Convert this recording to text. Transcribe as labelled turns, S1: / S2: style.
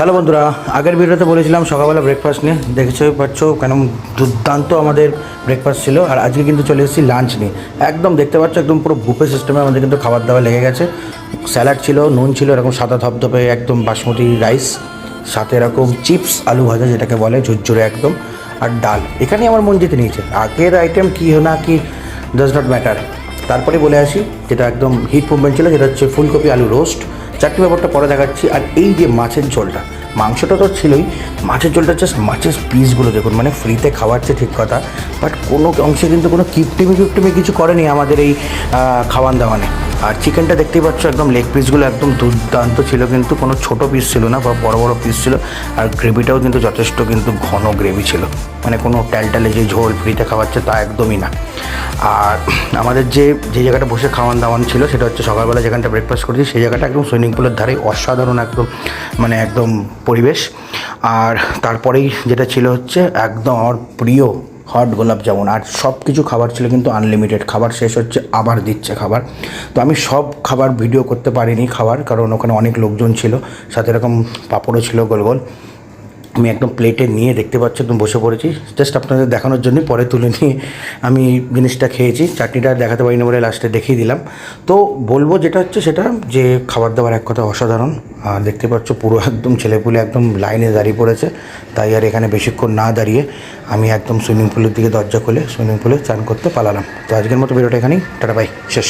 S1: Hello বন্ধুরা, আগের ভিডিওতে বলেছিলাম সকালবেলা ব্রেকফাস্ট নিয়ে, দেখেছো পাচ্ছ কেন দুর্দান্ত আমাদের ব্রেকফাস্ট ছিল। আর আজকে কিন্তু চলে এসেছি লাঞ্চ নিয়ে, একদম দেখতে পাচ্ছ একদম পুরো বুফে সিস্টেমে আমাদের কিন্তু খাবার দাবার লেগে গেছে। স্যালাড ছিল, নুন ছিল, এরকম সাদা ধপধপে একদম বাসমতি রাইস, সাথে এরকম চিপস আলু ভাজা যেটাকে বলে ঝুরঝুরে একদম, আর ডাল। এখানেই আমার মন জিতে নিয়েছে। আগের আইটেম কী না কি ডাজ নট ম্যাটার। তারপরে বলে আসি যেটা একদম হিট মুভমেন্ট ছিল, যেটা হচ্ছে ফুলকপি আলু রোস্ট। চারটি ব্যাপারটা পরে দেখাচ্ছি। আর এই যে মাছের ঝোলটা, মাংসটা তো ছিলই, মাছের ঝোলটা জাস্ট মাছের পিসগুলো দেখুন, মানে ফ্রিতে খাওয়াচ্ছে ঠিক কথা, বাট কোনো অংশে কিন্তু কোনো কিপটিমি কিছু করেনি আমাদের এই খাওয়ান দাওয়ানে। আর চিকেনটা দেখতেই পাচ্ছ একদম লেগ পিসগুলো একদম দুর্দান্ত ছিল, কিন্তু কোনো ছোটো পিস ছিল না বা বড় বড় পিস ছিল। আর গ্রেভিটাও কিন্তু যথেষ্ট কিন্তু ঘন গ্রেভি ছিল, মানে কোনো ট্যালটালে যে ঝোল ফ্রিতে খাওয়াচ্ছে তা একদমই না। আর আমাদের যে জায়গাটা বসে খাওয়ান দাওয়ান ছিল সেটা হচ্ছে সকালবেলা যেখানটা ব্রেকফাস্ট করেছি সেই জায়গাটা একদম সুইমিং পুলের ধারে, অসাধারণ একদম, মানে একদম পরিবেশ। আর তারপরেই যেটা ছিল হচ্ছে একদম আমার প্রিয় হট গোলাপ জামুন। আর সব কিছু খাবার ছিল কিন্তু আনলিমিটেড, খাবার শেষ হচ্ছে আবার দিচ্ছে খাবার। তো আমি সব খাবার ভিডিও করতে পারিনি খাবার, কারণ ওখানে অনেক লোকজন ছিল, সাথে এরকম পাঁপড়ও ছিল গোল গোল। আমি একদম প্লেটে নিয়ে দেখতে পাচ্ছি একদম বসে পড়েছি, জাস্ট আপনাদের দেখানোর জন্য। পরে তুলে নিয়ে আমি জিনিসটা খেয়েছি, চাটনিটা দেখাতে পারিনি বলে লাস্টে দেখিয়ে দিলাম। তো বলবো যেটা হচ্ছে সেটা যে খাবার দাবার এক কথা অসাধারণ। আর দেখতে পাচ্ছ পুরো একদম ছেলেপুলে একদম লাইনে দাঁড়িয়ে পড়েছে, তাই আর এখানে বেশিক্ষণ না দাঁড়িয়ে আমি একদম সুইমিং পুলের দিকে দরজা খুলে সুইমিং পুলে চান করতে পালালাম। তো আজকের মতো ভিডিওটা এখানেই, টাটা বাই, শেষ।